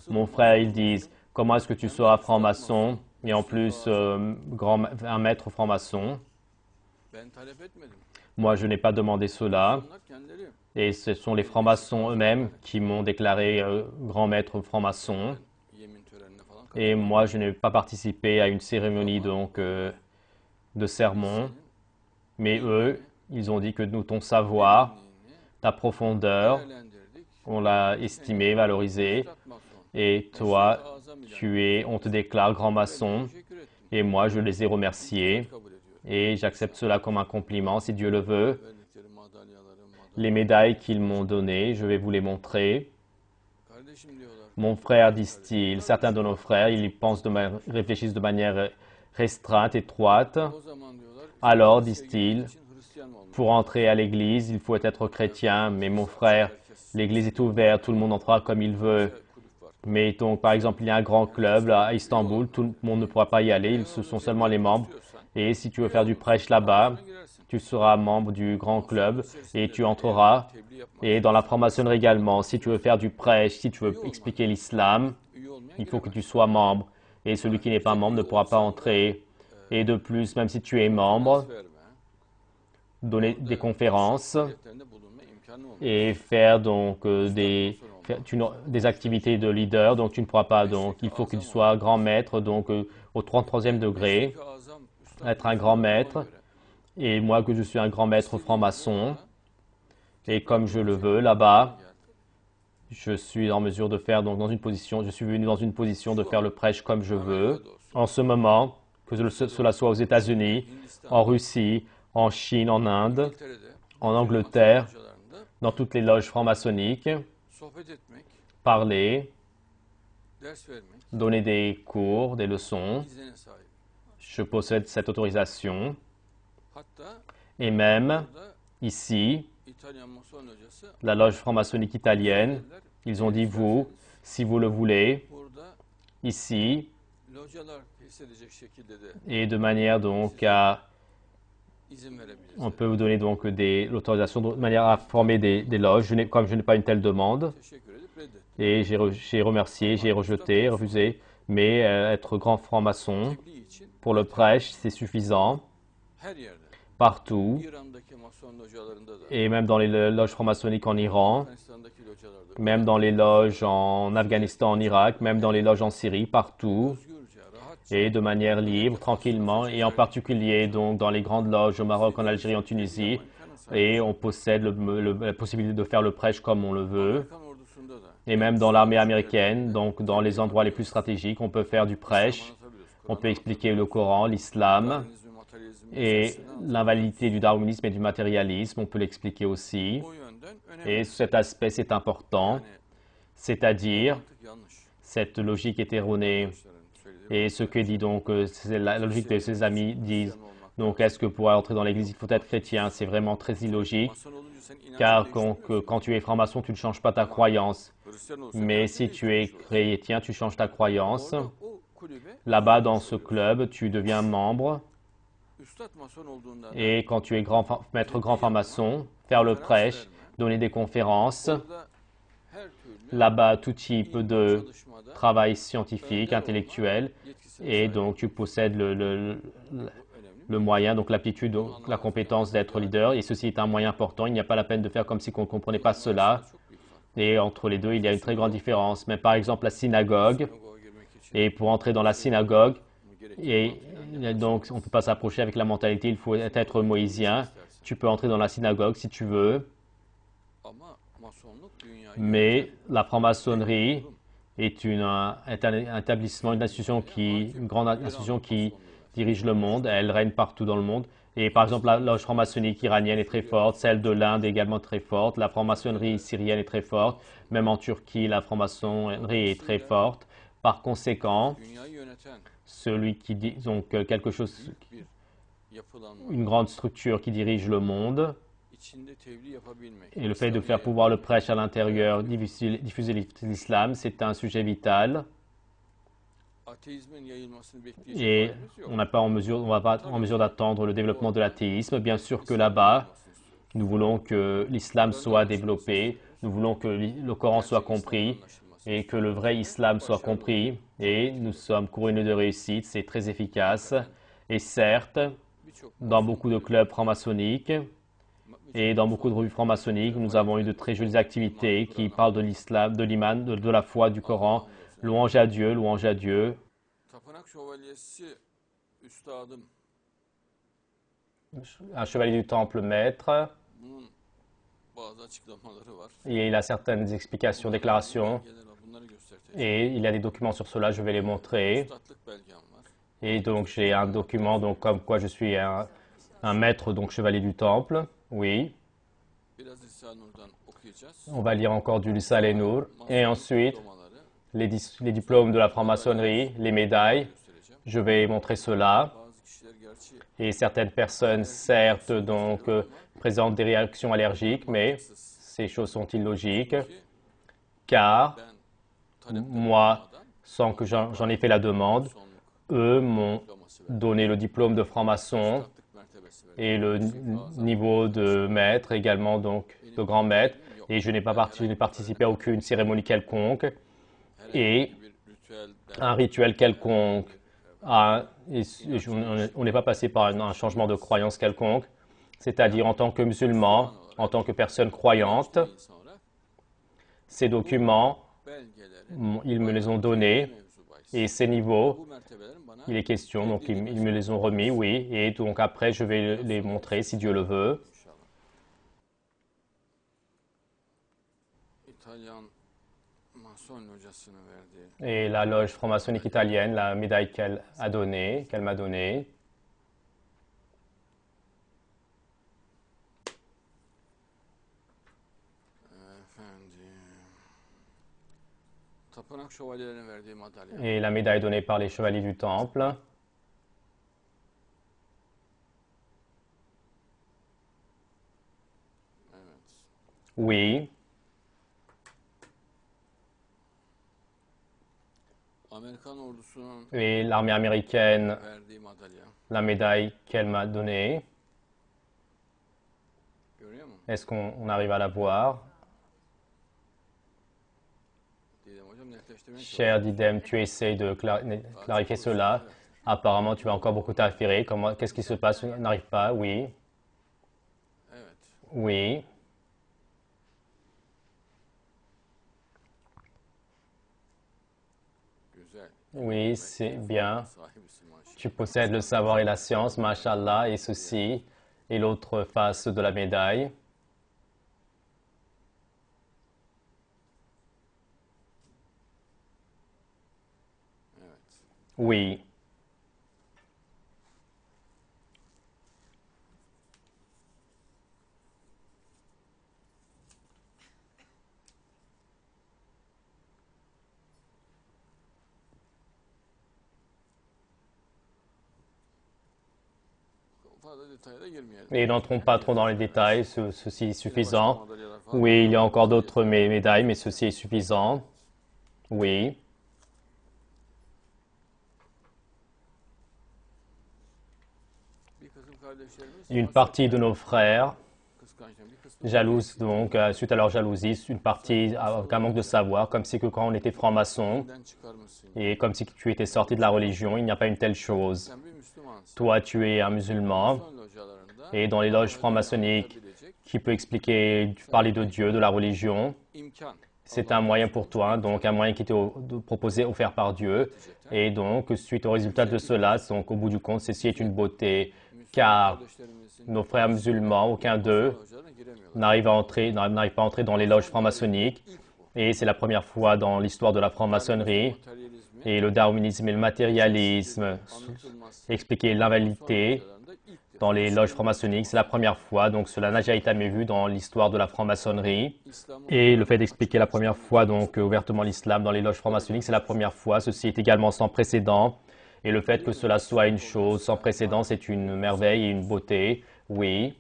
Mon frère, ils disent, comment est-ce que tu seras franc-maçon et en plus un maître franc-maçon? Moi, je n'ai pas demandé cela et ce sont les francs-maçons eux-mêmes qui m'ont déclaré grand maître franc-maçon. Et moi, je n'ai pas participé à une cérémonie de sermon, mais eux, ils ont dit que nous, ton savoir, ta profondeur, on l'a estimé, valorisé, et toi, on te déclare grand maçon, et moi, je les ai remerciés, et j'accepte cela comme un compliment, si Dieu le veut. Les médailles qu'ils m'ont données, je vais vous les montrer. Mon frère, disent-ils, certains de nos frères, réfléchissent de manière restreinte, étroite. Alors, disent-ils, pour entrer à l'église, il faut être chrétien, mais mon frère, l'église est ouverte, tout le monde entrera comme il veut. Mais donc, par exemple, il y a un grand club là, à Istanbul, tout le monde ne pourra pas y aller, ce sont seulement les membres. Et si tu veux faire du prêche là-bas, tu seras membre du grand club et tu entreras. Et dans la franc-maçonnerie également, si tu veux faire du prêche, si tu veux expliquer l'islam, il faut que tu sois membre. Et celui qui n'est pas membre ne pourra pas entrer. Et de plus, même si tu es membre, donner des conférences et faire donc des activités de leader, donc tu ne pourras pas. Donc il faut que tu sois grand maître, donc au 33e degré, être un grand maître. Et moi que je suis un grand maître franc-maçon, et comme je le veux là-bas, je suis en mesure de faire donc je suis venu dans une position de faire le prêche comme je veux. En ce moment, que cela soit aux États-Unis, en Russie, en Chine, en Inde, en Angleterre, dans toutes les loges franc-maçonniques, parler, donner des cours, des leçons. Je possède cette autorisation. Et même ici, la loge franc-maçonnique italienne, ils ont dit, vous, si vous le voulez, ici, et de manière donc on peut vous donner donc l'autorisation de manière à former des loges, comme je n'ai pas une telle demande. Et j'ai remercié, j'ai rejeté, refusé, mais être grand franc-maçon pour le prêche, c'est suffisant partout, et même dans les loges franc-maçonniques en Iran, même dans les loges en Afghanistan, en Irak, même dans les loges en Syrie, partout, et de manière libre, tranquillement, et en particulier donc dans les grandes loges au Maroc, en Algérie, en Tunisie, et on possède la possibilité de faire le prêche comme on le veut. Et même dans l'armée américaine, donc dans les endroits les plus stratégiques, on peut faire du prêche, on peut expliquer le Coran, l'islam, et l'invalidité du darwinisme et du matérialisme, on peut l'expliquer aussi. Et cet aspect, c'est important, c'est-à-dire cette logique est erronée. Et ce que dit donc, c'est la logique de ses amis disent, donc est-ce que pour entrer dans l'église, il faut être chrétien? C'est vraiment très illogique, car quand tu es franc-maçon, tu ne changes pas ta croyance. Mais si tu es chrétien, tu changes ta croyance. Là-bas, dans ce club, tu deviens membre. Et quand tu es maître grand franc-maçon, faire le prêche, donner des conférences, là-bas, tout type de travail scientifique, intellectuel, et donc tu possèdes le moyen, donc l'aptitude, la compétence d'être leader, et ceci est un moyen important. Il n'y a pas la peine de faire comme si on ne comprenait pas cela. Et entre les deux, il y a une très grande différence. Mais par exemple, la synagogue, et pour entrer dans la synagogue, et donc on ne peut pas s'approcher avec la mentalité, il faut être moïsien. Tu peux entrer dans la synagogue si tu veux, mais la franc-maçonnerie est un établissement, une grande institution qui dirige le monde. Elle règne partout dans le monde. Et par exemple, la loge franc-maçonnique iranienne est très forte, celle de l'Inde est également très forte, la franc-maçonnerie syrienne est très forte, même en Turquie, la franc-maçonnerie est très forte. Par conséquent, celui qui dit donc une grande structure qui dirige le monde, et le fait de faire pouvoir le prêche à l'intérieur, diffuser l'islam, c'est un sujet vital. Et on va pas en mesure d'attendre le développement de l'athéisme. Bien sûr que là-bas, nous voulons que l'islam soit développé. Nous voulons que le Coran soit compris et que le vrai islam soit compris. Et nous sommes couronnés de réussite, c'est très efficace. Et certes, dans beaucoup de clubs franc-maçonniques et dans beaucoup de revues franc-maçonniques, nous avons eu de très jolies activités qui parlent de l'islam, de l'iman, de la foi, du Coran. Louange à Dieu, louange à Dieu. Un chevalier du temple maître. Et il a certaines explications, déclarations. Et il y a des documents sur cela, je vais les montrer. Et donc j'ai un document donc, comme quoi je suis un maître, donc chevalier du temple. Oui. On va lire encore du Lisa Nour. Et ensuite, les diplômes de la franc-maçonnerie, les médailles. Je vais montrer cela. Et certaines personnes, certes, donc, présentent des réactions allergiques, mais ces choses sont illogiques, car moi, sans que j'en ai fait la demande, eux m'ont donné le diplôme de franc-maçon et le niveau de maître également, donc de grand maître, et je n'ai pas participé à aucune cérémonie quelconque et un rituel quelconque. On n'est pas passé par un changement de croyance quelconque, c'est-à-dire en tant que musulman, en tant que personne croyante, ces documents, ils me les ont donnés et ces niveaux, il est question, donc ils me les ont remis, oui, et donc après je vais les montrer si Dieu le veut. Et la loge franc-maçonnique italienne, la médaille qu'elle m'a donnée. Et la médaille donnée par les chevaliers du temple. Oui. Et l'armée américaine, la médaille qu'elle m'a donnée. Est-ce qu'on arrive à la voir? Cher Didem, tu essaies de clarifier cela. Apparemment, tu as encore beaucoup à affairer. Qu'est-ce qui se passe? On n'arrive pas? Oui. Oui. Oui, c'est bien. Tu possèdes le savoir et la science, mashallah, et ceci, et l'autre face de la médaille. Oui. Et n'entrons pas trop dans les détails, ceci est suffisant. Oui, il y a encore d'autres médailles, mais ceci est suffisant. Oui. Une partie de nos frères, jalouse donc, suite à leur jalousie, une partie avec un manque de savoir, comme si que quand on était franc-maçon, et comme si tu étais sorti de la religion, il n'y a pas une telle chose. Toi, tu es un musulman, et dans les loges franc-maçonniques, qui peut expliquer, parler de Dieu, de la religion, c'est un moyen pour toi, donc un moyen qui t'est proposé, offert par Dieu. Et donc, suite au résultat de cela, donc au bout du compte, ceci est une beauté, car nos frères musulmans, aucun d'eux n'arrive pas à entrer dans les loges franc-maçonniques. Et c'est la première fois dans l'histoire de la franc-maçonnerie. Et le darwinisme et le matérialisme, expliquer l'invalidité dans les loges franc-maçonniques, c'est la première fois, donc cela n'a jamais vu dans l'histoire de la franc-maçonnerie. Et le fait d'expliquer la première fois, donc ouvertement l'islam dans les loges franc-maçonniques, c'est la première fois. Ceci est également sans précédent. Et le fait que cela soit une chose sans précédent, c'est une merveille et une beauté, oui.